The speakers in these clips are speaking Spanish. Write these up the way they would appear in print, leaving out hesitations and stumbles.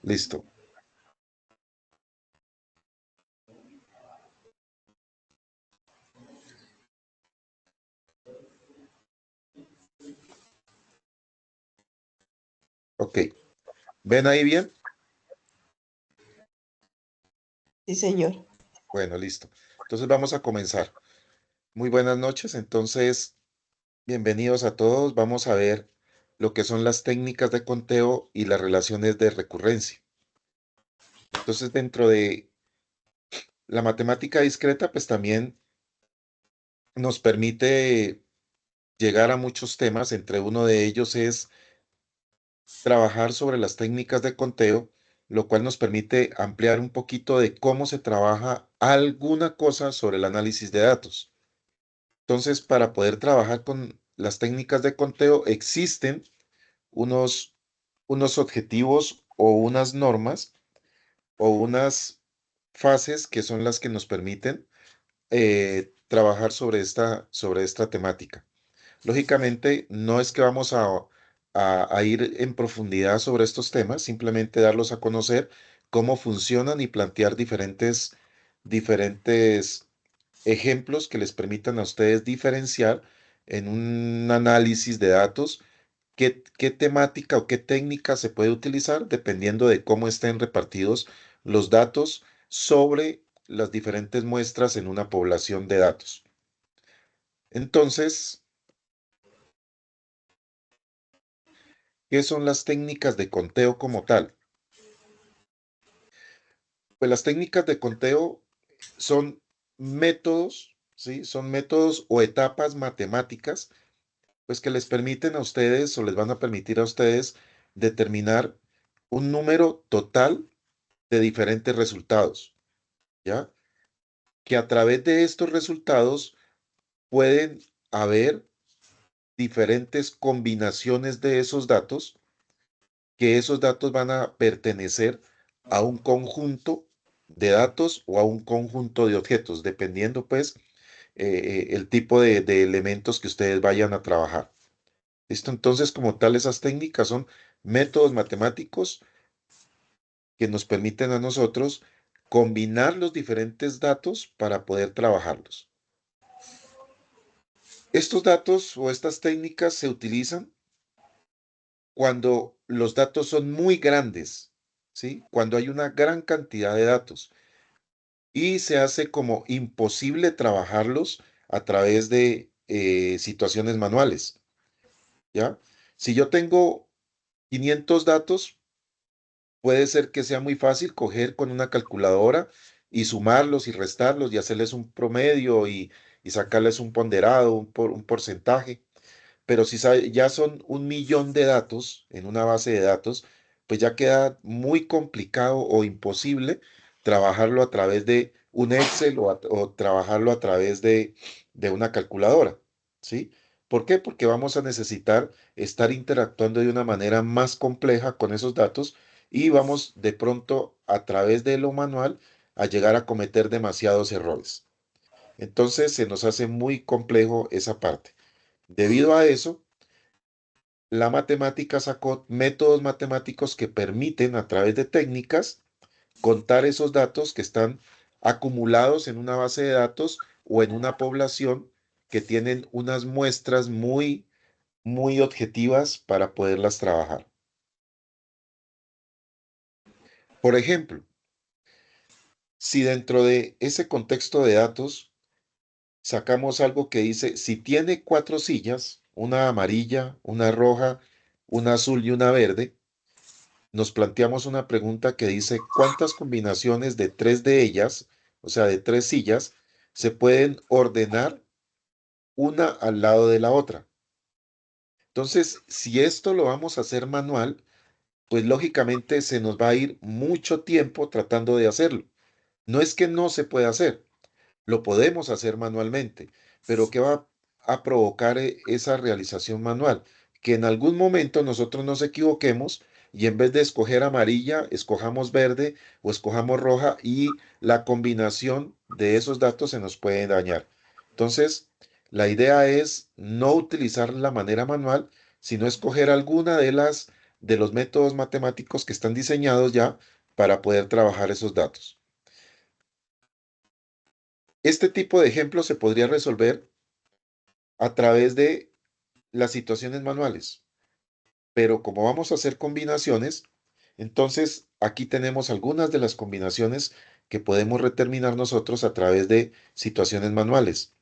Listo. Ok. ¿Ven ahí bien? Sí, señor. Bueno, listo. Entonces vamos a comenzar. Muy buenas noches. Entonces, bienvenidos a todos. Vamos a ver lo que son las técnicas de conteo y las relaciones de recurrencia. Entonces, dentro de la matemática discreta, pues también nos permite llegar a muchos temas. Entre uno de ellos es trabajar sobre las técnicas de conteo, lo cual nos permite ampliar un poquito de cómo se trabaja alguna cosa sobre el análisis de datos. Entonces, para poder trabajar con las técnicas de conteo, existen unos, unos objetivos o unas normas o unas fases que son las que nos permiten trabajar sobre esta temática. Lógicamente, no es que vamos a ir en profundidad sobre estos temas, simplemente darlos a conocer cómo funcionan y plantear diferentes ejemplos que les permitan a ustedes diferenciar en un análisis de datos qué temática o qué técnica se puede utilizar dependiendo de cómo estén repartidos los datos sobre las diferentes muestras en una población de datos. Entonces, ¿qué son las técnicas de conteo como tal? Pues las técnicas de conteo son métodos, ¿sí? Son métodos o etapas matemáticas, pues que les permiten a ustedes o les van a permitir a ustedes determinar un número total de diferentes resultados, ¿ya? Que a través de estos resultados pueden haber diferentes combinaciones de esos datos, que esos datos van a pertenecer a un conjunto de datos o a un conjunto de objetos, dependiendo pues el tipo de elementos que ustedes vayan a trabajar. ¿Listo? Entonces, como tal, esas técnicas son métodos matemáticos que nos permiten a nosotros combinar los diferentes datos para poder trabajarlos. Estos datos o estas técnicas se utilizan cuando los datos son muy grandes, ¿sí? Cuando hay una gran cantidad de datos y se hace como imposible trabajarlos a través de situaciones manuales, ¿ya? Si yo tengo 500 datos, puede ser que sea muy fácil coger con una calculadora y sumarlos y restarlos y hacerles un promedio y sacarles un ponderado, un porcentaje. Pero si ya son 1 millón de datos en una base de datos, pues ya queda muy complicado o imposible trabajarlo a través de un Excel o trabajarlo a través de una calculadora, ¿sí? ¿Por qué? Porque vamos a necesitar estar interactuando de una manera más compleja con esos datos y vamos de pronto a través de lo manual a llegar a cometer demasiados errores. Entonces se nos hace muy complejo esa parte. Debido a eso, la matemática sacó métodos matemáticos que permiten a través de técnicas contar esos datos que están acumulados en una base de datos o en una población que tienen unas muestras muy objetivas para poderlas trabajar. Por ejemplo, si dentro de ese contexto de datos sacamos algo que dice, si tiene 4 sillas, una amarilla, una roja, una azul y una verde, nos planteamos una pregunta que dice, ¿cuántas combinaciones de 3 de ellas, o sea, de 3 sillas, se pueden ordenar una al lado de la otra? Entonces, si esto lo vamos a hacer manual, pues lógicamente se nos va a ir mucho tiempo tratando de hacerlo. No es que no se pueda hacer, lo podemos hacer manualmente, pero ¿qué va a provocar esa realización manual? Que en algún momento nosotros nos equivoquemos y en vez de escoger amarilla, escojamos verde o escojamos roja y la combinación de esos datos se nos puede dañar. Entonces, la idea es no utilizar la manera manual, sino escoger alguna de las de los métodos matemáticos que están diseñados ya para poder trabajar esos datos. Este tipo de ejemplo se podría resolver a través de las situaciones manuales, pero como vamos a hacer combinaciones, entonces aquí tenemos algunas de las combinaciones que podemos determinar nosotros a través de situaciones manuales.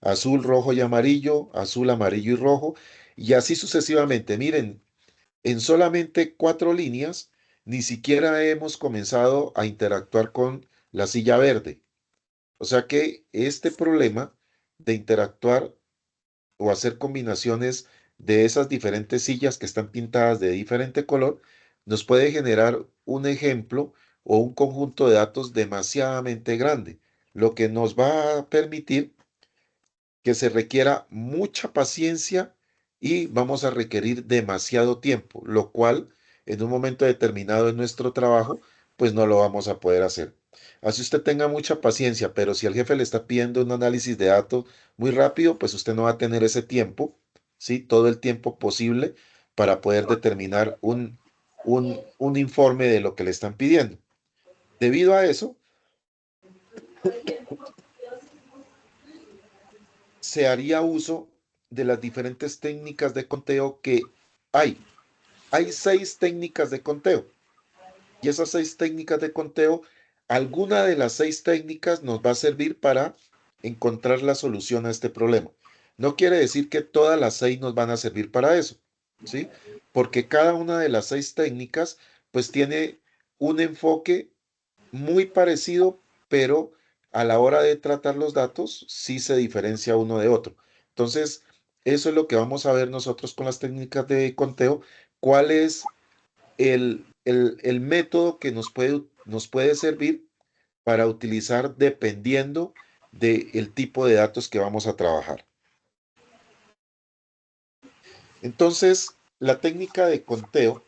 Azul, rojo y amarillo, azul, amarillo y rojo, y así sucesivamente. Miren, en solamente 4 líneas, ni siquiera hemos comenzado a interactuar con la silla verde. O sea que este problema de interactuar o hacer combinaciones de esas diferentes sillas que están pintadas de diferente color, nos puede generar un ejemplo o un conjunto de datos demasiadamente grande, lo que nos va a permitir que se requiera mucha paciencia y vamos a requerir demasiado tiempo, lo cual en un momento determinado en nuestro trabajo, pues no lo vamos a poder hacer. Así usted tenga mucha paciencia, pero si el jefe le está pidiendo un análisis de datos muy rápido, pues usted no va a tener ese tiempo, ¿sí? Todo el tiempo posible para poder determinar un informe de lo que le están pidiendo. Debido a eso, se haría uso de las diferentes técnicas de conteo que hay. Hay 6 técnicas de conteo y esas 6 técnicas de conteo, alguna de las 6 técnicas nos va a servir para encontrar la solución a este problema. No quiere decir que todas las 6 nos van a servir para eso, ¿sí? Porque cada una de las 6 técnicas pues tiene un enfoque muy parecido, pero a la hora de tratar los datos sí se diferencia uno de otro. Entonces, eso es lo que vamos a ver nosotros con las técnicas de conteo, cuál es el método que nos puede servir para utilizar dependiendo del tipo de datos que vamos a trabajar. Entonces, la técnica de conteo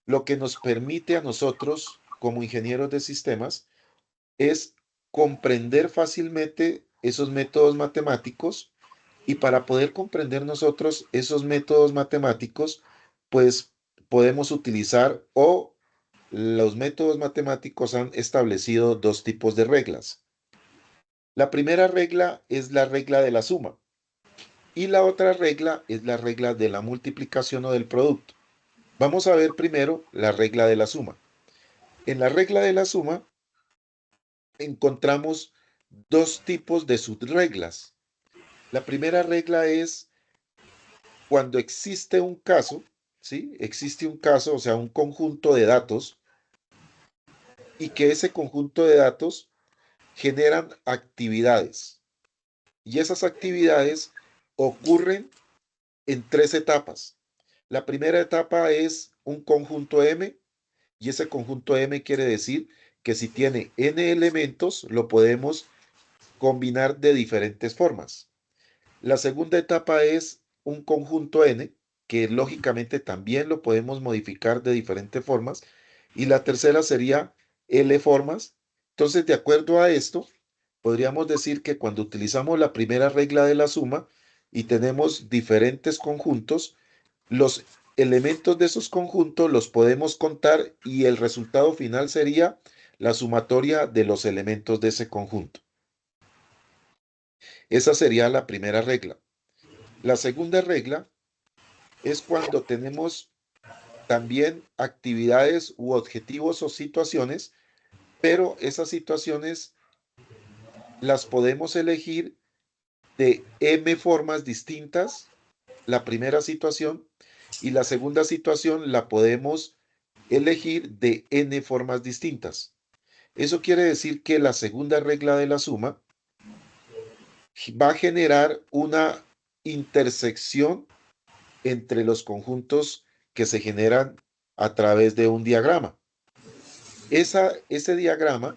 lo que nos permite a nosotros como ingenieros de sistemas es comprender fácilmente esos métodos matemáticos y para poder comprender nosotros esos métodos matemáticos, pues podemos utilizar o los métodos matemáticos han establecido 2 tipos de reglas. La primera regla es la regla de la suma y la otra regla es la regla de la multiplicación o del producto. Vamos a ver primero la regla de la suma. En la regla de la suma encontramos 2 tipos de subreglas. La primera regla es cuando existe un caso, ¿sí? Existe un caso, o sea, un conjunto de datos, y que ese conjunto de datos generan actividades. Y esas actividades ocurren en 3 etapas. La primera etapa es un conjunto M, y ese conjunto M quiere decir que si tiene n elementos, lo podemos combinar de diferentes formas. La segunda etapa es un conjunto n, que lógicamente también lo podemos modificar de diferentes formas. Y la tercera sería L formas. Entonces, de acuerdo a esto, podríamos decir que cuando utilizamos la primera regla de la suma y tenemos diferentes conjuntos, los elementos de esos conjuntos los podemos contar y el resultado final sería la sumatoria de los elementos de ese conjunto. Esa sería la primera regla. La segunda regla es cuando tenemos también actividades u objetivos o situaciones, pero esas situaciones las podemos elegir de m formas distintas. La primera situación y la segunda situación la podemos elegir de n formas distintas. Eso quiere decir que la segunda regla de la suma va a generar una intersección entre los conjuntos que se generan a través de un diagrama. Ese diagrama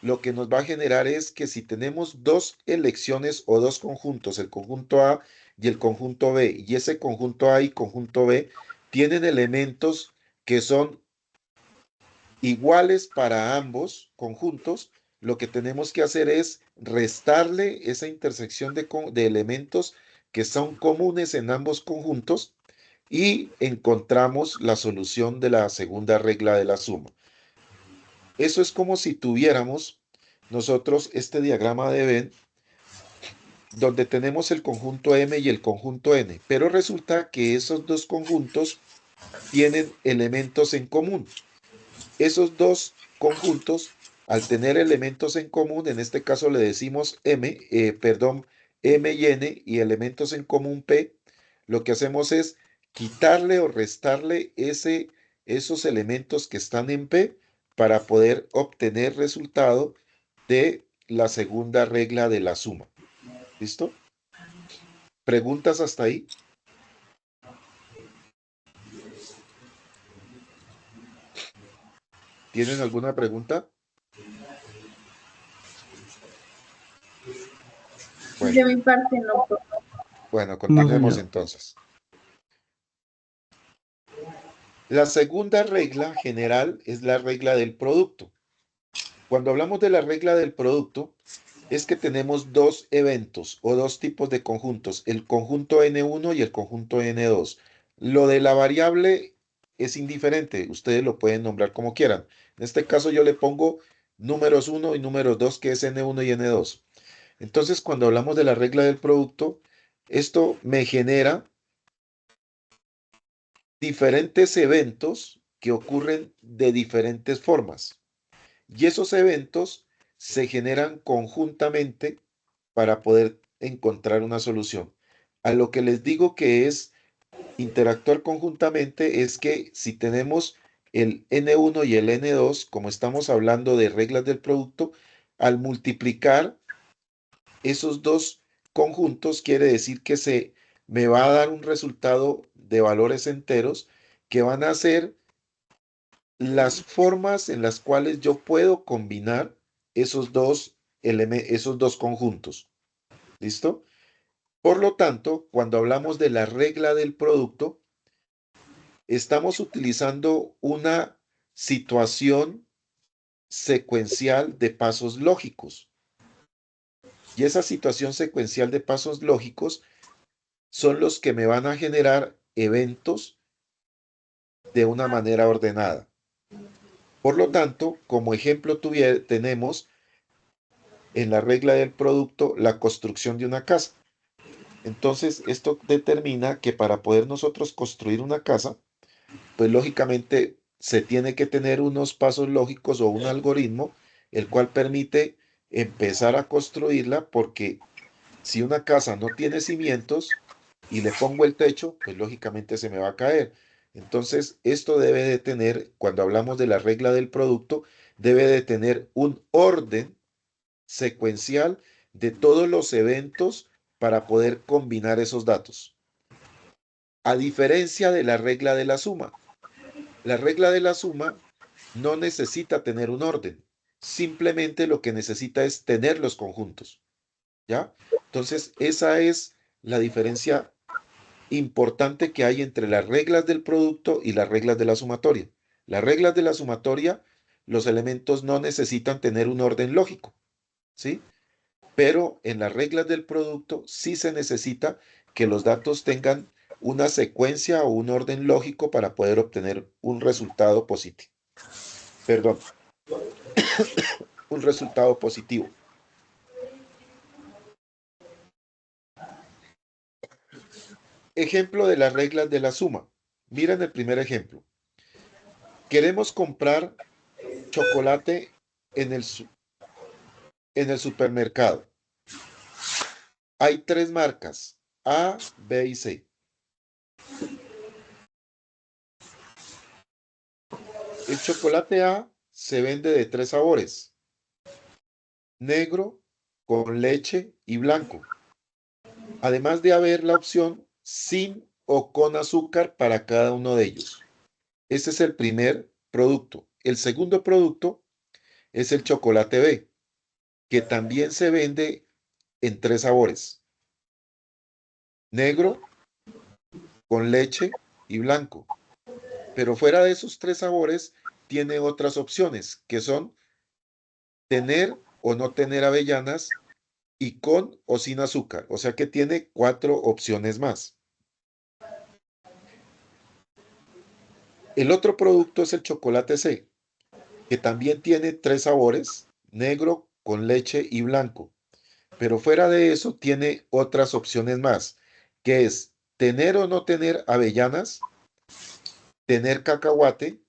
lo que nos va a generar es que si tenemos 2 elecciones o 2 conjuntos, el conjunto A y el conjunto B, y ese conjunto A y conjunto B tienen elementos que son iguales para ambos conjuntos, lo que tenemos que hacer es restarle esa intersección de elementos que son comunes en ambos conjuntos y encontramos la solución de la segunda regla de la suma. Eso es como si tuviéramos nosotros este diagrama de Venn donde tenemos el conjunto M y el conjunto N, pero resulta que esos dos conjuntos tienen elementos en común. Esos dos conjuntos, al tener elementos en común, en este caso le decimos M y N y elementos en común P, lo que hacemos es quitarle o restarle esos elementos que están en P para poder obtener resultado de la segunda regla de la suma. ¿Listo? ¿Preguntas hasta ahí? ¿Tienen alguna pregunta? De Bueno, mi parte no, profe. bueno, No, continuemos señor. entonces. La segunda regla general es la regla del producto. Cuando hablamos de la regla del producto, es que tenemos dos eventos o dos tipos de conjuntos, el conjunto N1 y el conjunto N2. Lo de la variable es indiferente, ustedes lo pueden nombrar como quieran. En este caso yo le pongo números 1 y números 2, que es N1 y N2. Entonces, cuando hablamos de la regla del producto, esto me genera diferentes eventos que ocurren de diferentes formas. Y esos eventos se generan conjuntamente para poder encontrar una solución. A lo que les digo que es interactuar conjuntamente es que si tenemos el N1 y el N2, como estamos hablando de reglas del producto, al multiplicar esos dos conjuntos quiere decir que se me va a dar un resultado de valores enteros que van a ser las formas en las cuales yo puedo combinar esos dos conjuntos. ¿Listo? Por lo tanto, cuando hablamos de la regla del producto, estamos utilizando una situación secuencial de pasos lógicos. Y esa situación secuencial de pasos lógicos son los que me van a generar eventos de una manera ordenada. Por lo tanto, como ejemplo tenemos en la regla del producto la construcción de una casa. Entonces, esto determina que para poder nosotros construir una casa, pues lógicamente se tiene que tener unos pasos lógicos o un algoritmo, el cual permite empezar a construirla, porque si una casa no tiene cimientos y le pongo el techo, pues lógicamente se me va a caer. Entonces, esto debe de tener, cuando hablamos de la regla del producto, debe de tener un orden secuencial de todos los eventos para poder combinar esos datos. A diferencia de la regla de la suma. La regla de la suma no necesita tener un orden. Simplemente lo que necesita es tener los conjuntos. ¿Ya? Entonces, esa es la diferencia importante que hay entre las reglas del producto y las reglas de la sumatoria. Las reglas de la sumatoria, los elementos no necesitan tener un orden lógico, ¿sí? Pero en las reglas del producto sí se necesita que los datos tengan una secuencia o un orden lógico para poder obtener un resultado positivo. Perdón, un resultado positivo. Ejemplo de las reglas de la suma. Miren el primer ejemplo. Queremos comprar chocolate en en el supermercado. Hay tres marcas, A, B y C. El chocolate A se vende de tres sabores: negro, con leche y blanco. Además de haber la opción sin o con azúcar para cada uno de ellos. Ese es el primer producto. El segundo producto es el chocolate B, que también se vende en tres sabores: negro, con leche y blanco. Pero fuera de esos tres sabores, tiene otras opciones, que son tener o no tener avellanas y con o sin azúcar. O sea que tiene cuatro opciones más. El otro producto es el chocolate C, que también tiene 3 sabores, negro, con leche y blanco. Pero fuera de eso tiene otras opciones más, que es tener o no tener avellanas, tener cacahuate,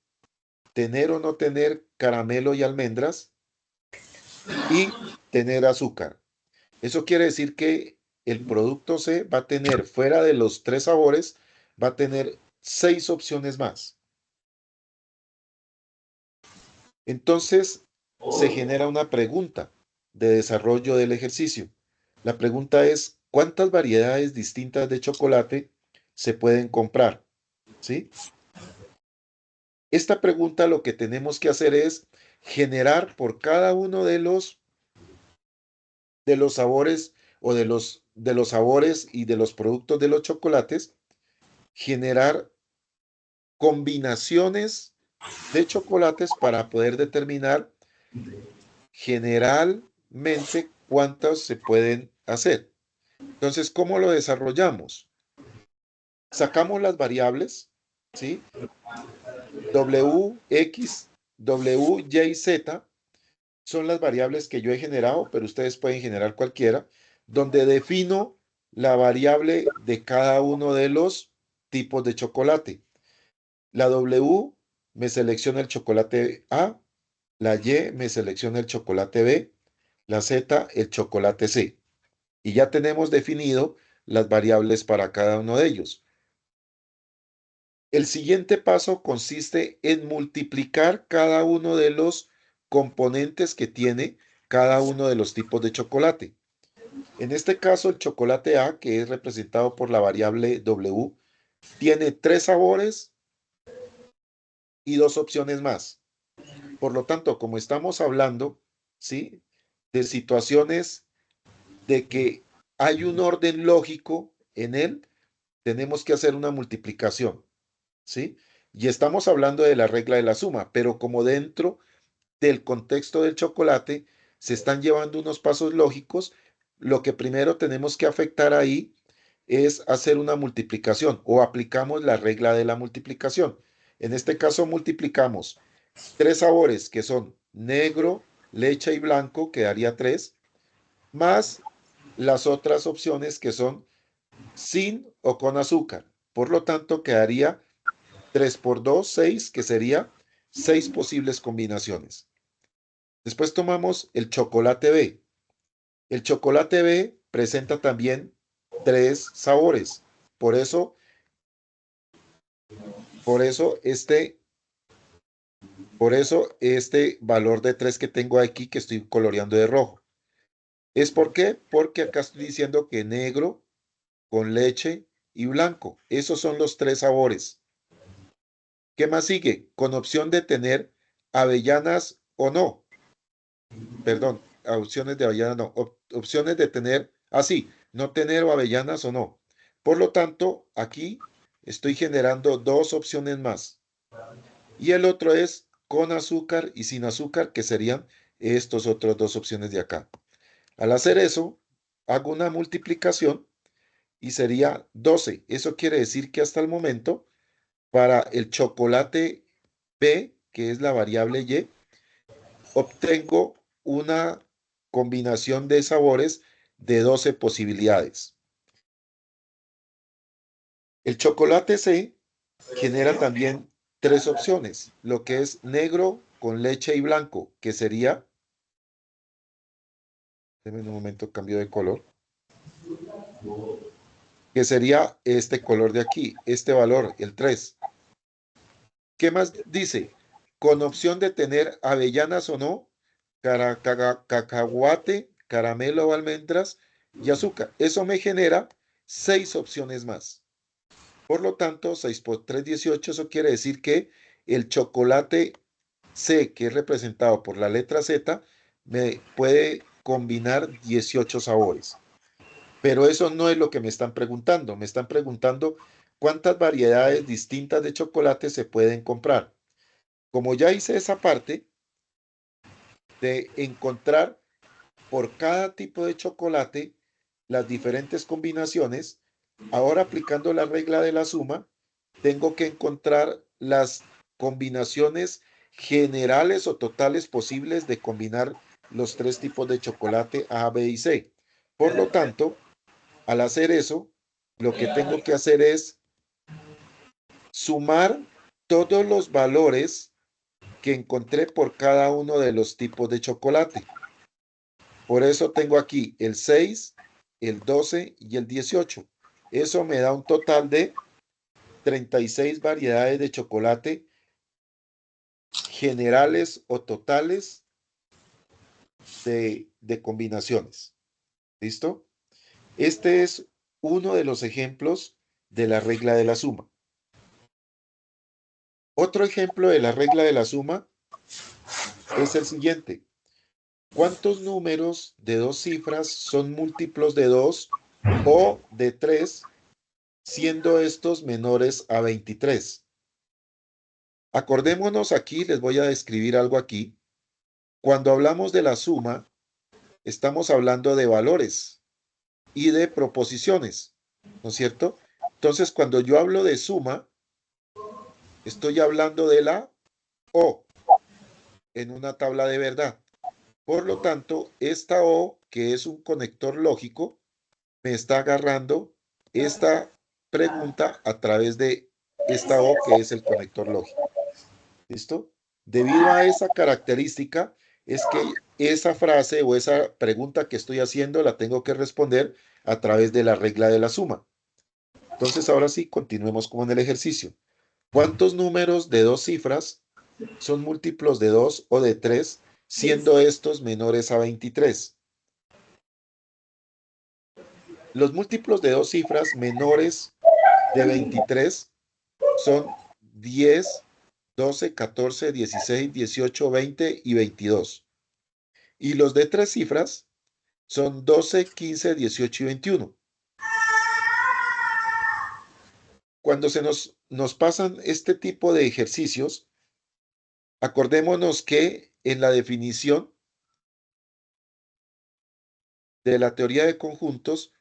tener o no tener caramelo y almendras y tener azúcar. Eso quiere decir que el producto C va a tener, fuera de los 3 sabores, va a tener 6 opciones más. Entonces, se genera una pregunta de desarrollo del ejercicio. La pregunta es, ¿cuántas variedades distintas de chocolate se pueden comprar? ¿Sí? Esta pregunta lo que tenemos que hacer es generar por cada uno de los sabores o de los sabores y de los productos de los chocolates, generar combinaciones de chocolates para poder determinar generalmente cuántas se pueden hacer. Entonces, ¿cómo lo desarrollamos? Sacamos las variables, ¿sí? W, X, W, Y, Z son las variables que yo he generado, pero ustedes pueden generar cualquiera, donde defino la variable de cada uno de los tipos de chocolate. La W me selecciona el chocolate A, la Y me selecciona el chocolate B, la Z el chocolate C. Y ya tenemos definido las variables para cada uno de ellos. El siguiente paso consiste en multiplicar cada uno de los componentes que tiene cada uno de los tipos de chocolate. En este caso, el chocolate A, que es representado por la variable W, tiene 3 sabores y 2 opciones más. Por lo tanto, como estamos hablando, ¿sí? De situaciones de que hay un orden lógico en él, tenemos que hacer una multiplicación, ¿sí? Y estamos hablando de la regla de la suma, pero como dentro del contexto del chocolate se están llevando unos pasos lógicos, lo que primero tenemos que afectar ahí es hacer una multiplicación o aplicamos la regla de la multiplicación. En este caso multiplicamos 3 sabores que son negro, leche y blanco, que daría 3, más las otras opciones que son sin o con azúcar. Por lo tanto, quedaría 3 por 2, 6, que sería 6 posibles combinaciones. Después tomamos el chocolate B. El chocolate B presenta también 3 sabores. Por eso, por eso este, por eso este valor de 3 que tengo aquí, que estoy coloreando de rojo. ¿Es por qué? Porque acá estoy diciendo que negro, con leche y blanco. Esos son los 3 sabores. ¿Qué más sigue? Con opción de tener avellanas o no. Perdón, opciones de avellanas no. Opciones de tener, así, no tener o avellanas o no. Por lo tanto, aquí estoy generando 2 opciones más. Y el otro es con azúcar y sin azúcar, que serían estos otros 2 opciones de acá. Al hacer eso, hago una multiplicación y sería 12. Eso quiere decir que hasta el momento, para el chocolate B, que es la variable Y, obtengo una combinación de sabores de 12 posibilidades. El chocolate C genera también 3 opciones, lo que es negro con leche y blanco, que sería, déjenme un momento, cambio de color, que sería este color de aquí, este valor, el 3. ¿Qué más dice? Con opción de tener avellanas o no, cacahuate, caramelo o almendras y azúcar. Eso me genera 6 opciones más. Por lo tanto, 6 por 3, 18. Eso quiere decir que el chocolate C, que es representado por la letra Z, me puede combinar 18 sabores. Pero eso no es lo que me están preguntando. Me están preguntando cuántas variedades distintas de chocolate se pueden comprar. Como ya hice esa parte de encontrar por cada tipo de chocolate las diferentes combinaciones, ahora aplicando la regla de la suma, tengo que encontrar las combinaciones generales o totales posibles de combinar los tres tipos de chocolate A, B y C. Por lo tanto, al hacer eso, lo que tengo que hacer es sumar todos los valores que encontré por cada uno de los tipos de chocolate. Por eso tengo aquí el 6, el 12 y el 18. Eso me da un total de 36 variedades de chocolate generales o totales de combinaciones. ¿Listo? Este es uno de los ejemplos de la regla de la suma. Otro ejemplo de la regla de la suma es el siguiente. ¿Cuántos números de dos cifras son múltiplos de 2 o de 3, siendo estos menores a 23? Acordémonos aquí, les voy a describir algo aquí. Cuando hablamos de la suma, estamos hablando de valores y de proposiciones, ¿no es cierto? Entonces, cuando yo hablo de suma, estoy hablando de la O en una tabla de verdad. Por lo tanto, esta O, que es un conector lógico, me está agarrando esta pregunta a través de esta O, que es el conector lógico. ¿Listo? Debido a esa característica, es que esa frase o esa pregunta que estoy haciendo la tengo que responder a través de la regla de la suma. Entonces, ahora sí, continuemos con el ejercicio. ¿Cuántos números de dos cifras son múltiplos de 2 o de 3, siendo estos menores a 23? Los múltiplos de dos cifras menores de 23 son 10, 12, 14, 16, 18, 20 y 22. Y los de tres cifras son 12, 15, 18 y 21. Cuando nos pasan este tipo de ejercicios, acordémonos que en la definición de la teoría de conjuntos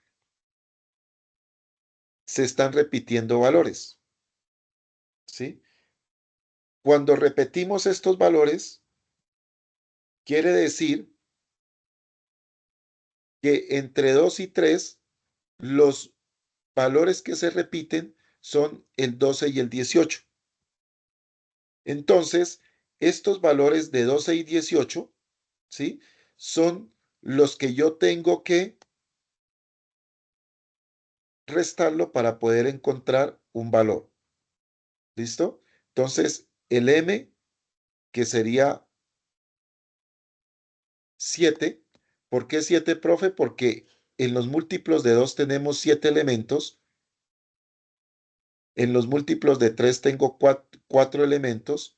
se están repitiendo valores, ¿sí? Cuando repetimos estos valores, quiere decir que entre 2 y 3, los valores que se repiten son el 12 y el 18. Entonces, estos valores de 12 y 18, ¿sí? Son los que yo tengo que restarlo para poder encontrar un valor. ¿Listo? Entonces, el M, que sería 7. ¿Por qué 7, profe? Porque en los múltiplos de 2 tenemos 7 elementos. En los múltiplos de 3 tengo 4 elementos.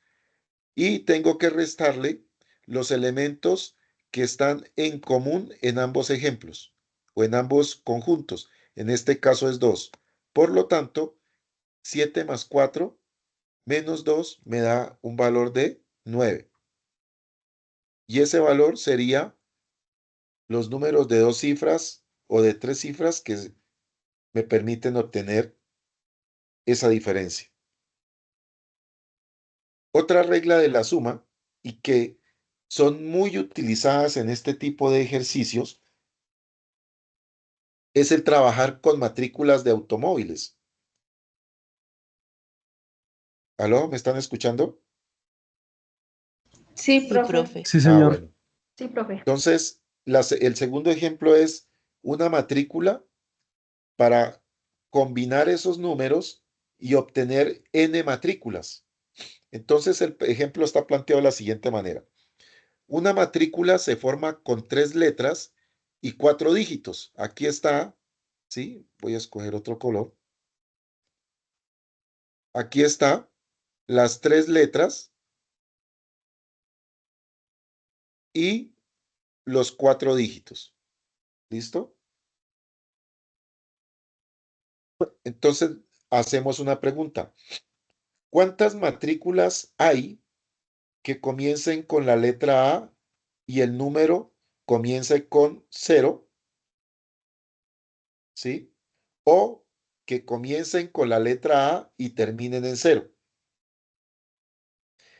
Y tengo que restarle los elementos que están en común en ambos ejemplos o en ambos conjuntos. En este caso es 2. Por lo tanto, 7 más 4 menos 2 me da un valor de 9. Y ese valor sería los números de dos cifras o de tres cifras que me permiten obtener esa diferencia. Otra regla de la suma y que son muy utilizadas en este tipo de ejercicios es el trabajar con matrículas de automóviles. ¿Aló? ¿Me están escuchando? Sí, Sí, profe. profe. Sí, señor. Bueno. Sí, profe. Entonces, el segundo ejemplo es una matrícula para combinar esos números y obtener n matrículas. Entonces, el ejemplo está planteado de la siguiente manera. Una matrícula se forma con 3 letras y 4 dígitos. Aquí está, ¿sí? Voy a escoger otro color. Aquí está las 3 letras y los 4 dígitos. ¿Listo? Entonces, hacemos una pregunta. ¿Cuántas matrículas hay que comiencen con la letra A y el número comience con 0? ¿Sí? O que comiencen con la letra A y terminen en 0.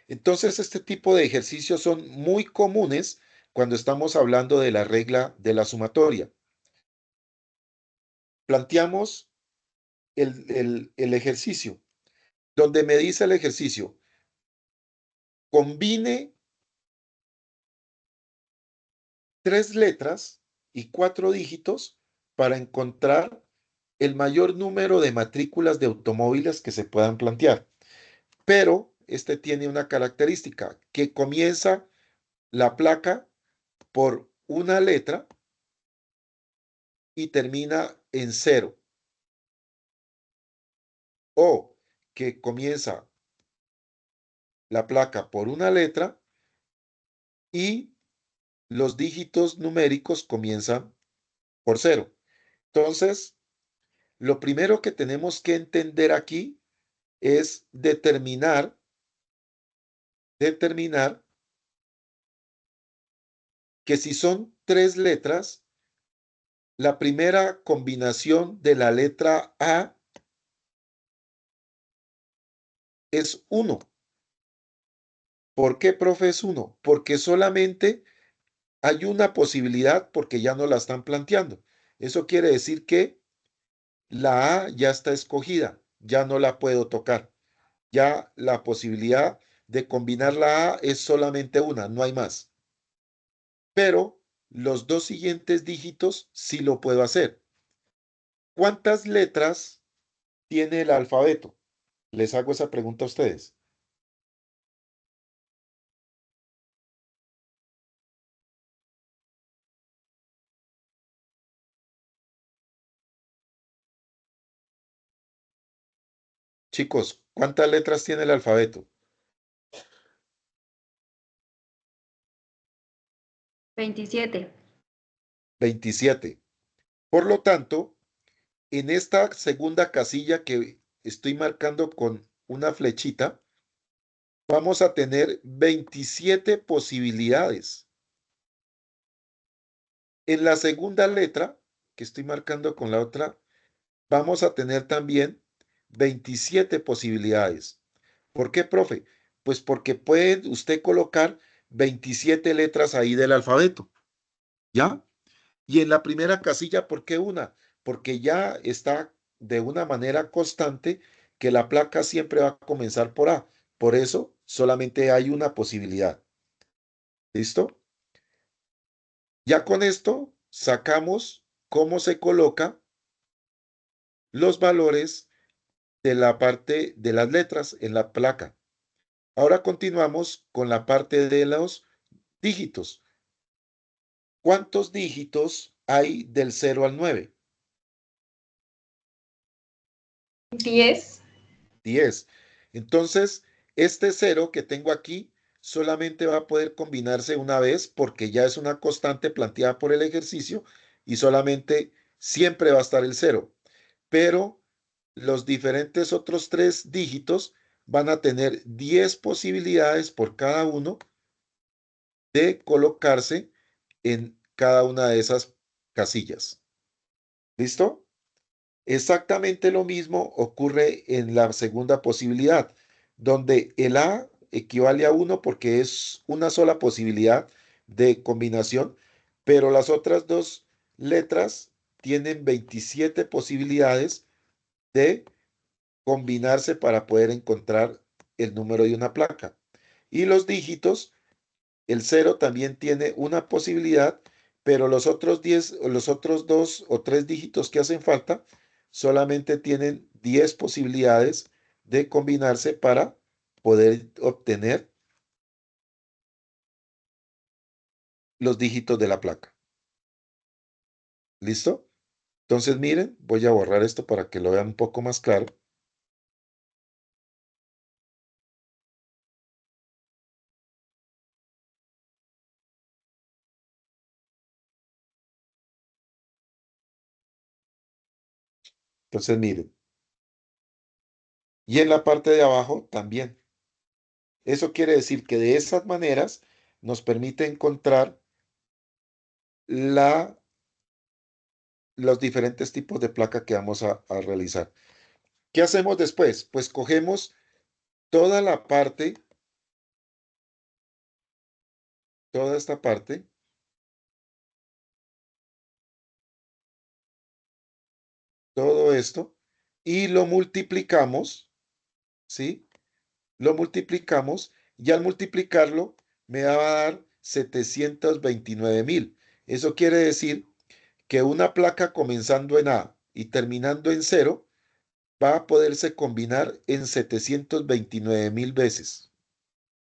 Entonces, este tipo de ejercicios son muy comunes cuando estamos hablando de la regla de la sumatoria. Planteamos el ejercicio, donde me dice el ejercicio, combine 3 letras y 4 dígitos para encontrar el mayor número de matrículas de automóviles que se puedan plantear. Pero este tiene una característica, que comienza la placa por una letra y termina en 0. O que comienza la placa por una letra y los dígitos numéricos comienzan por 0. Entonces, lo primero que tenemos que entender aquí es determinar que si son 3 letras, la primera combinación de la letra A es 1. ¿Por qué, profe, es 1? Porque solamente hay una posibilidad porque ya no la están planteando. Eso quiere decir que la A ya está escogida, ya no la puedo tocar. Ya la posibilidad de combinar la A es solamente una, no hay más. Pero los 2 siguientes dígitos sí lo puedo hacer. ¿Cuántas letras tiene el alfabeto? Les hago esa pregunta a ustedes. Chicos, ¿cuántas letras tiene el alfabeto? 27. 27. Por lo tanto, en esta segunda casilla que estoy marcando con una flechita, vamos a tener 27 posibilidades. En la segunda letra, que estoy marcando con la otra, vamos a tener también 27 posibilidades. ¿Por qué, profe? Pues porque puede usted colocar 27 letras ahí del alfabeto, ¿ya? Y en la primera casilla, ¿por qué una? Porque ya está de una manera constante que la placa siempre va a comenzar por A. Por eso solamente hay una posibilidad. ¿Listo? Ya con esto sacamos cómo se coloca los valores de la parte de las letras en la placa. Ahora continuamos con la parte de los dígitos. ¿Cuántos dígitos hay del 0 al 9? 10. 10. Entonces, este 0 que tengo aquí solamente va a poder combinarse una vez porque ya es una constante planteada por el ejercicio y solamente siempre va a estar el 0. Pero los diferentes otros 3 dígitos van a tener 10 posibilidades por cada uno de colocarse en cada una de esas casillas. ¿Listo? Exactamente lo mismo ocurre en la segunda posibilidad, donde el A equivale a 1 porque es una sola posibilidad de combinación, pero las otras 2 letras tienen 27 posibilidades de combinarse para poder encontrar el número de una placa. Y los dígitos, el 0 también tiene una posibilidad, pero los otros 10 o los otros 2 o 3 dígitos que hacen falta solamente tienen 10 posibilidades de combinarse para poder obtener los dígitos de la placa. ¿Listo? Entonces, miren, voy a borrar esto para que lo vean un poco más claro. Entonces, miren. Y en la parte de abajo también. Eso quiere decir que de esas maneras nos permite encontrar los diferentes tipos de placa que vamos a realizar. ¿Qué hacemos después? Pues cogemos toda la parte toda esta parte, todo esto, y lo multiplicamos, ¿sí? Lo multiplicamos y al multiplicarlo me va a dar 729,000. Eso quiere decir que una placa comenzando en A y terminando en cero va a poderse combinar en 729,000 veces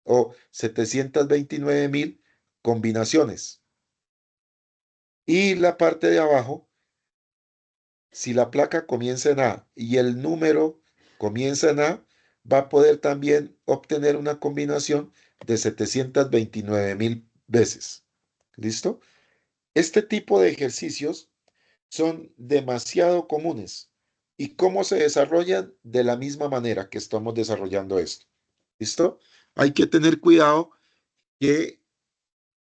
o 729,000 combinaciones. Y la parte de abajo, si la placa comienza en A y el número comienza en A, va a poder también obtener una combinación de 729,000 veces. ¿Listo? Este tipo de ejercicios son demasiado comunes. ¿Y cómo se desarrollan? De la misma manera que estamos desarrollando esto. ¿Listo? Hay que tener cuidado que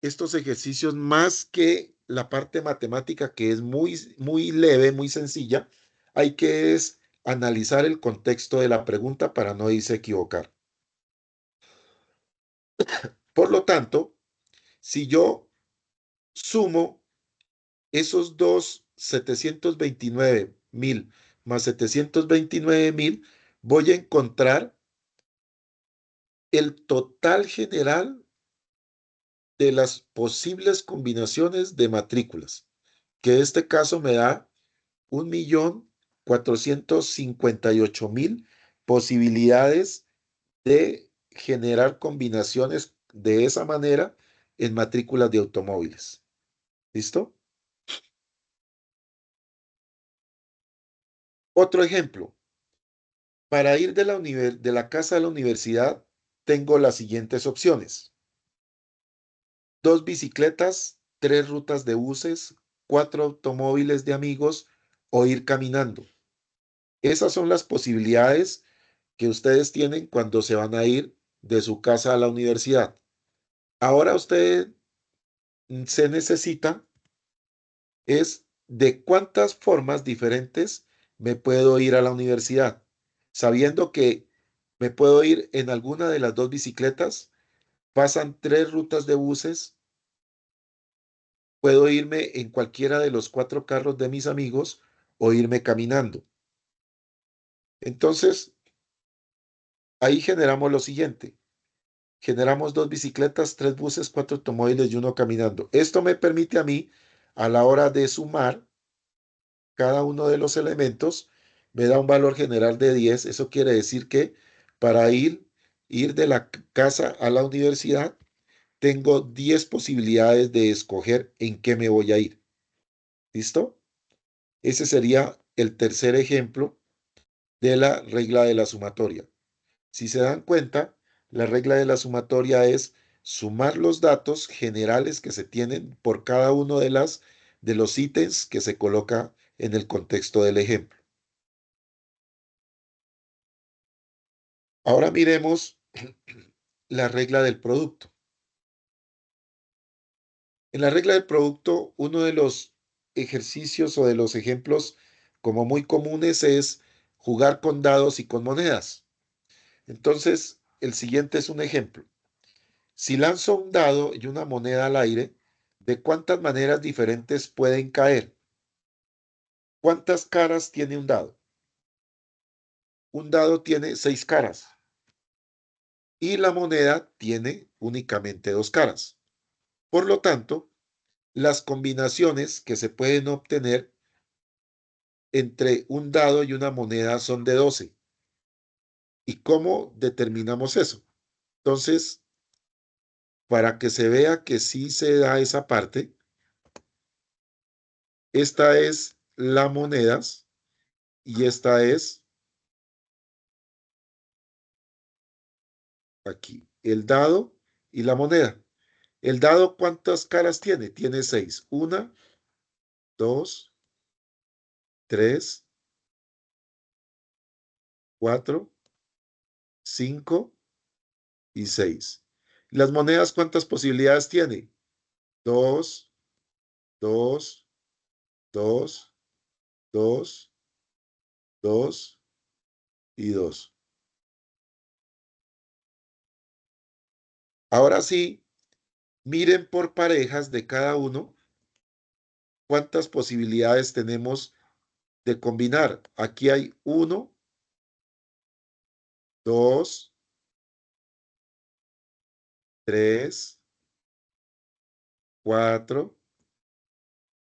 estos ejercicios, más que la parte matemática, que es muy, muy leve, muy sencilla, hay que es analizar el contexto de la pregunta para no irse a equivocar. Por lo tanto, si yo sumo esos dos 729,000 más 729,000, voy a encontrar el total general de las posibles combinaciones de matrículas, que en este caso me da 1,458,000 posibilidades de generar combinaciones de esa manera en matrículas de automóviles. ¿Listo? Otro ejemplo. Para ir de la casa a la universidad, tengo las siguientes opciones. 2 bicicletas, 3 rutas de buses, 4 automóviles de amigos o ir caminando. Esas son las posibilidades que ustedes tienen cuando se van a ir de su casa a la universidad. Ahora usted se necesita es de cuántas formas diferentes me puedo ir a la universidad, sabiendo que me puedo ir en alguna de las 2 bicicletas, pasan 3 rutas de buses, puedo irme en cualquiera de los 4 carros de mis amigos o irme caminando. Entonces, ahí generamos lo siguiente. Generamos 2 bicicletas, 3 buses, 4 automóviles y uno caminando. Esto me permite a mí, a la hora de sumar cada uno de los elementos, me da un valor general de 10. Eso quiere decir que para ir de la casa a la universidad, tengo 10 posibilidades de escoger en qué me voy a ir. ¿Listo? Ese sería el tercer ejemplo de la regla de la sumatoria. Si se dan cuenta, la regla de la sumatoria es sumar los datos generales que se tienen por cada uno de los ítems que se coloca en el contexto del ejemplo. Ahora miremos la regla del producto. En la regla del producto, uno de los ejercicios o de los ejemplos como muy comunes es jugar con dados y con monedas. Entonces, el siguiente es un ejemplo. Si lanzo un dado y una moneda al aire, ¿de cuántas maneras diferentes pueden caer? ¿Cuántas caras tiene un dado? Un dado tiene 6 caras y la moneda tiene únicamente 2 caras. Por lo tanto, las combinaciones que se pueden obtener entre un dado y una moneda son de 12. ¿Y cómo determinamos eso? Entonces, para que se vea que sí se da esa parte, esta es la monedas y esta es aquí, el dado y la moneda. ¿El dado cuántas caras tiene? Tiene 6. 1, 2, 3, 4, 5 y 6. ¿Las monedas cuántas posibilidades tiene? 2, 2, 2, 2, 2 y 2. Ahora sí, Miren por parejas de cada uno cuántas posibilidades tenemos de combinar. Aquí hay 1, 2, 3, 4,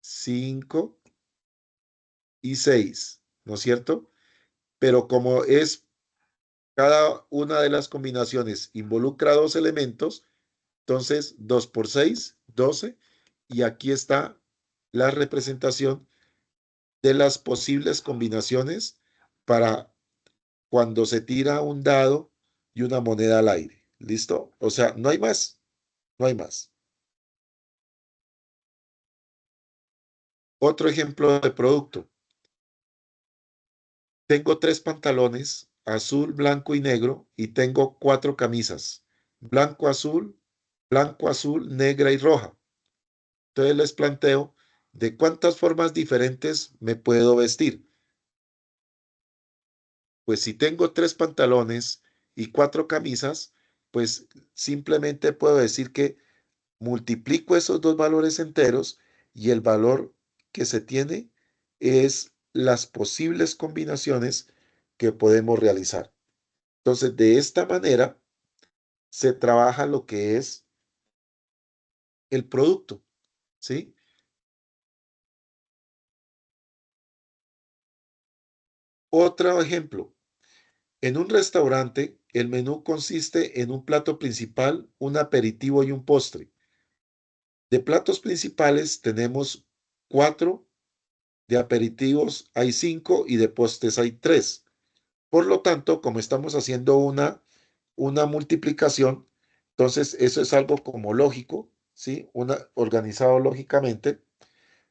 5 y 6, ¿no es cierto? Pero como es cada una de las combinaciones involucra dos elementos, entonces 2 por 6, 12, y aquí está la representación de las posibles combinaciones para cuando se tira un dado y una moneda al aire. ¿Listo? O sea, no hay más, no hay más. Otro ejemplo de producto. Tengo 3 pantalones, azul, blanco y negro, y tengo 4 camisas, blanco, azul, negra y roja. Entonces les planteo de cuántas formas diferentes me puedo vestir. Pues si tengo 3 pantalones y 4 camisas, pues simplemente puedo decir que multiplico esos dos valores enteros y el valor que se tiene es las posibles combinaciones que podemos realizar. Entonces, de esta manera se trabaja lo que es el producto, ¿sí? Otro ejemplo. En un restaurante, el menú consiste en un plato principal, un aperitivo y un postre. De platos principales tenemos 4, de aperitivos hay 5 y de postres hay 3. Por lo tanto, como estamos haciendo una multiplicación, entonces eso es algo como lógico, ¿sí? Organizado lógicamente.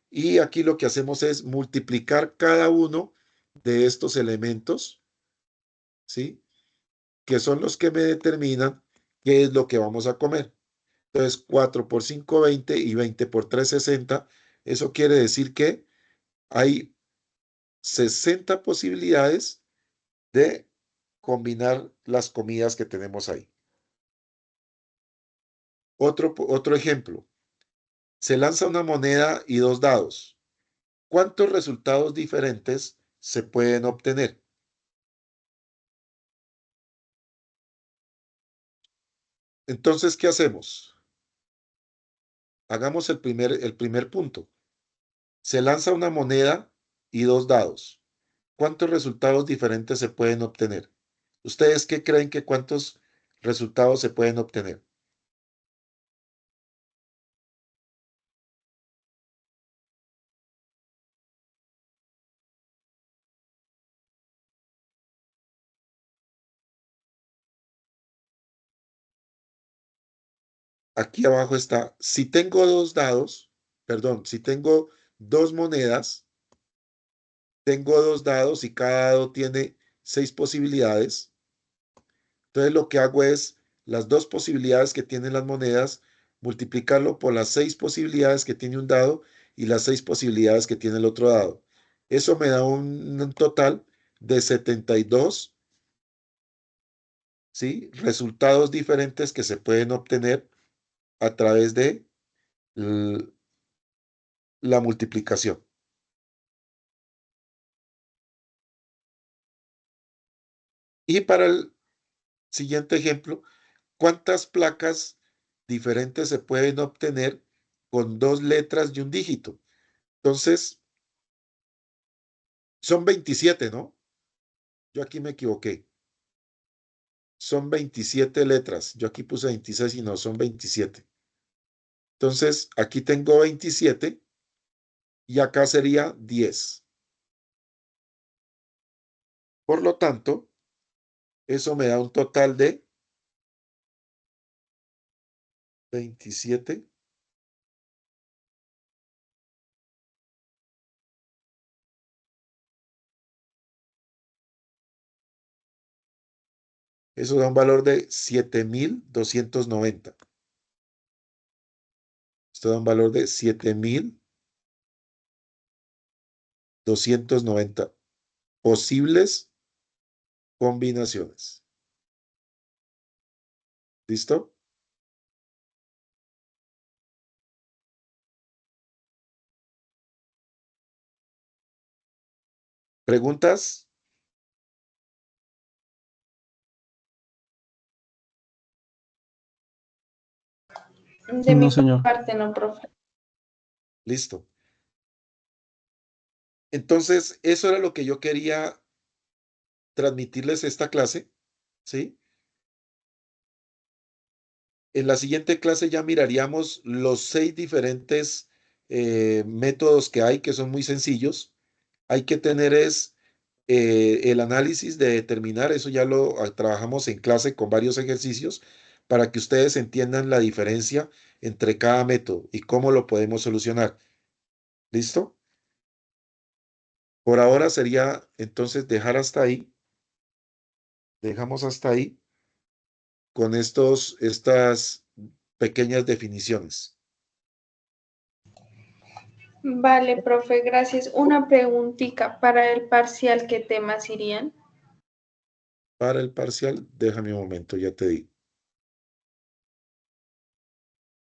Y aquí lo que hacemos es multiplicar cada uno de estos elementos, ¿sí? Que son los que me determinan qué es lo que vamos a comer. Entonces, 4 por 5, 20 y 20 por 3, 60. Eso quiere decir que hay 60 posibilidades de combinar las comidas que tenemos ahí. Otro ejemplo. Se lanza una moneda y 2 dados. ¿Cuántos resultados diferentes se pueden obtener? Entonces, ¿qué hacemos? Hagamos el primer punto. Se lanza una moneda y 2 dados. ¿Cuántos resultados diferentes se pueden obtener? ¿Ustedes qué creen que cuántos resultados se pueden obtener? Aquí abajo está, si tengo 2 dados, perdón, si tengo 2 monedas, tengo 2 dados y cada dado tiene 6 posibilidades. Entonces lo que hago es las 2 posibilidades que tienen las monedas, multiplicarlo por las 6 posibilidades que tiene un dado y las 6 posibilidades que tiene el otro dado. Eso me da un total de 72, ¿sí? Resultados diferentes que se pueden obtener a través de la multiplicación. Y para el siguiente ejemplo, ¿cuántas placas diferentes se pueden obtener con 2 letras y un dígito? Entonces, son 27, ¿no? Yo aquí me equivoqué. Son 27 letras. Yo aquí puse 26 y no, son 27. Entonces, aquí tengo 27 y acá sería 10. Por lo tanto, eso me da un total de 27. Eso da un valor de 7.290. Esto da un valor de 7.290 posibles combinaciones. ¿Listo? ¿Preguntas? De No, mi señor. parte no, profe. Listo. Entonces, eso era lo que yo quería transmitirles esta clase, ¿sí? En la siguiente clase ya miraríamos los 6 diferentes métodos que hay, que son muy sencillos. Hay que tener el análisis de determinar, eso ya lo trabajamos en clase con varios ejercicios, para que ustedes entiendan la diferencia entre cada método y cómo lo podemos solucionar. ¿Listo? Por ahora sería entonces dejar hasta ahí. Dejamos hasta ahí con estas pequeñas definiciones. Vale, profe, gracias. Una preguntita para el parcial, ¿qué temas irían? Para el parcial, déjame un momento, ya te digo.